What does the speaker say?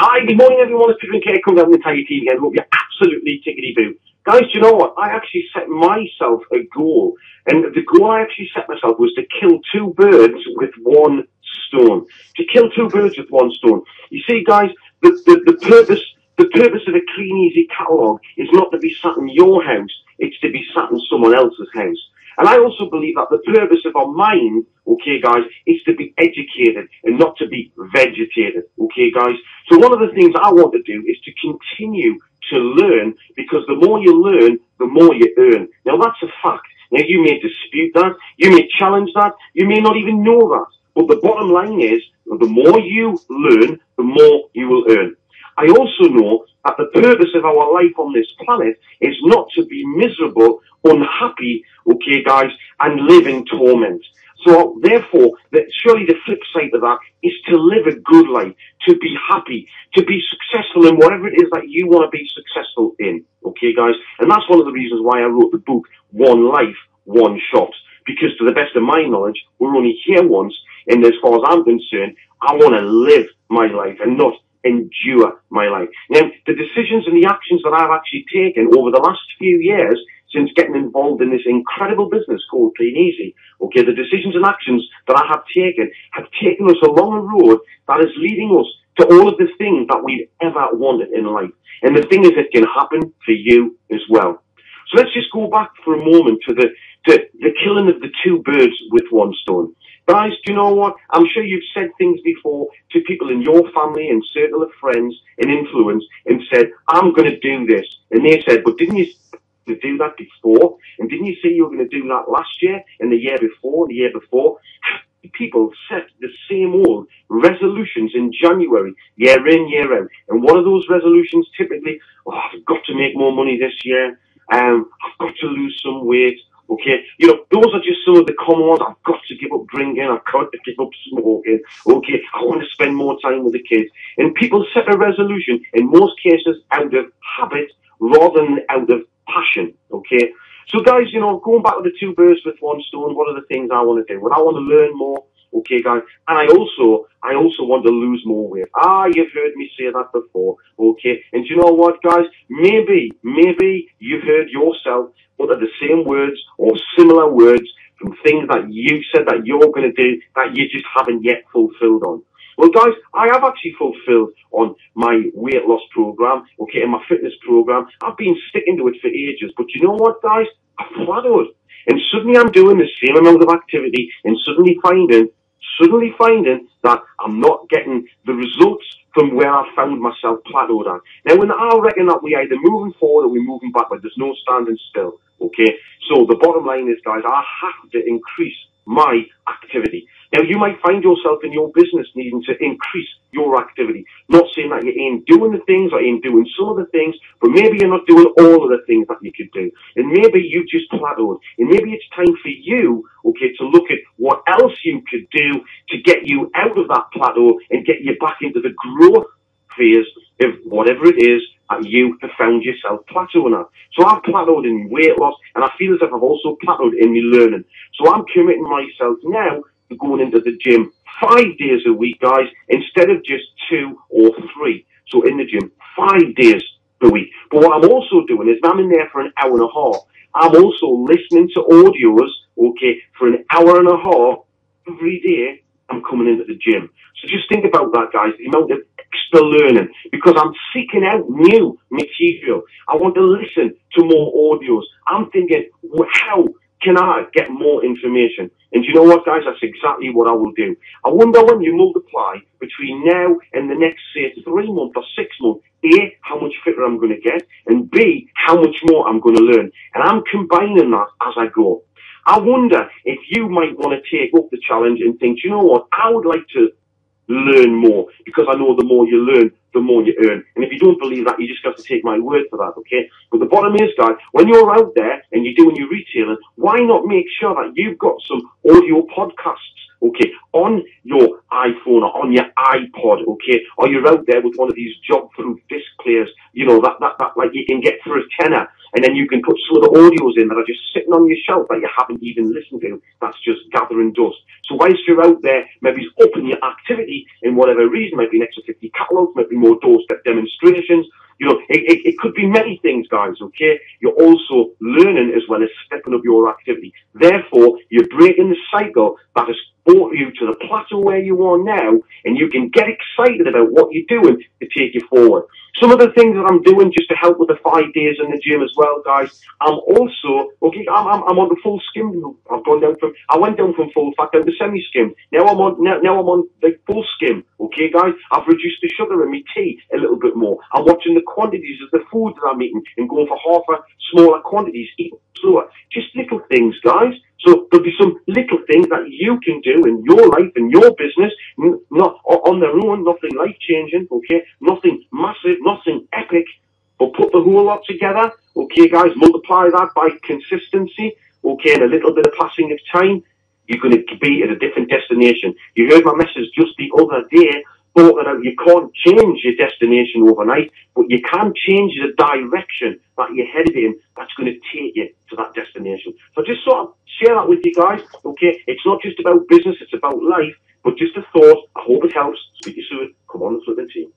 Hi, good morning everyone. It's Peter and Kate coming down the entire team again. Hope you're absolutely tickety-boo. Guys, do you know what? I actually set myself a goal. And the goal I actually set myself was to kill two birds with one stone. To kill two birds with one stone. You see, guys, the purpose of a Clean Easy catalogue is not to be sat in your house. It's to be sat in someone else's house. And I also believe that the purpose of our mind, okay, guys, is to be educated and not to be vegetated, okay, guys? So one of the things I want to do is to continue to learn, because the more you learn, the more you earn. Now, that's a fact. Now, you may dispute that, you may challenge that, you may not even know that. But the bottom line is, the more you learn, the more you will earn. I also know that the purpose of our life on this planet is not to be miserable, unhappy, okay, guys, and live in torment. So, therefore, surely the flip side of that is to live a good life, to be happy, to be successful in whatever it is that you want to be successful in, okay, guys? And that's one of the reasons why I wrote the book, One Life, One Shot. Because to the best of my knowledge, we're only here once, and as far as I'm concerned, I want to live my life and not endure my life. Now, the decisions and the actions that I've actually taken over the last few years since getting involved in this incredible business called Clean Easy, okay, the decisions and actions that I have taken us along a road that is leading us to all of the things that we've ever wanted in life. And the thing is, it can happen for you as well. So let's just go back for a moment to the killing of the two birds with one stone. Guys, do you know what? I'm sure you've said things before to people in your family and circle of friends and influence and said, I'm going to do this. And they said, but didn't you do that before? And didn't you say you were going to do that last year and the year before and the year before? People set the same old resolutions in January, year in, year out. And one of those resolutions typically, I've got to make more money this year. I've got to lose some weight. Okay, you know, those are just some of the common ones. I've got to give up drinking. I've got to give up smoking. Okay, I want to spend more time with the kids. And people set a resolution, in most cases, out of habit rather than out of passion. Okay, so guys, you know, going back to the two birds with one stone, what are the things I want to do? Well, I want to learn more. Okay, guys, and I also want to lose more weight. You've heard me say that before. Okay, and you know what, guys? Maybe you've heard yourself utter the same words or similar words from things that you said that you're going to do that you just haven't yet fulfilled on. Well, guys, I have actually fulfilled on my weight loss program, okay, and my fitness program. I've been sticking to it for ages, but you know what, guys? I've plateaued. And suddenly I'm doing the same amount of activity and suddenly finding that I'm not getting the results from where I found myself plateaued at. Now, when I reckon that we're either moving forward or we're moving backward, there's no standing still, okay? So the bottom line is, guys, I have to increase my activity. Now, you might find yourself in your business needing to increase your activity. Not saying that you ain't doing the things or ain't doing some of the things, but maybe you're not doing all of the things that you could do. And maybe you've just plateaued. And maybe it's time for you, okay, to look at what else you could do to get you out of that plateau and get you back into the growth phase of whatever it is that you have found yourself plateauing at. So I've plateaued in weight loss, and I feel as if I've also plateaued in me learning. So I'm committing myself now to going into the gym 5 days a week, guys, instead of just 2 or 3. So in the gym 5 days a week. But what I'm also doing is I'm in there for an hour and a half. I'm also listening to audios, okay, for an hour and a half every day. I'm coming into the gym. So just think about that, guys, the amount of extra learning, because I'm seeking out new material. I want to listen to more audios. I'm thinking, how can I get more information? And you know what, guys? That's exactly what I will do. I wonder, when you multiply between now and the next, say, 3 months or 6 months, A, how much fitter I'm going to get, and B, how much more I'm going to learn. And I'm combining that as I go. I wonder if you might want to take up the challenge and think, you know what, I would like to learn more, because I know the more you learn, the more you earn. And if you don't believe that, you just have to take my word for that, okay? But the bottom is, guys, when you're out there and you're doing your retailing, why not make sure that you've got some audio podcasts okay, on your iPhone or on your iPod, okay, or you're out there with one of these job-proof disc players, you know, that like you can get for a tenner, and then you can put some of the audios in that are just sitting on your shelf that you haven't even listened to. That's just gathering dust. So whilst you're out there, maybe upping your activity in whatever reason, might be an extra 50 catalogues, might be more doorstep demonstrations, you know, it could be many things, guys, okay? You're also learning as well as stepping up your activity. Therefore, you're breaking the cycle that has brought you to the plateau where you are now, and you can get excited about what you're doing to take you forward. Some of the things that I'm doing just to help with the 5 days in the gym as well, guys, I'm also, okay, I'm on the full skim. I went down from full fat down to semi-skim. Now I'm on like full skim, okay, guys? I've reduced the sugar in my tea a little bit more. I'm watching the quantities of the food that I'm eating and going for half a smaller quantities, eating slower. Just little things, guys. So there'll be some little things that you can do in your life, in your business, not on their own, nothing life-changing, okay? Nothing massive, nothing epic, but put the whole lot together, okay, guys? Multiply that by consistency, okay, and a little bit of passing of time, you're going to be at a different destination. You heard my message just the other day, thought that you can't change your destination overnight, but you can change the direction that you're headed in that's going to take you to that destination. So just sort of share that with you guys, okay? It's not just about business, it's about life, but just a thought. I hope it helps. Speak to you soon. Come on, the flipping team.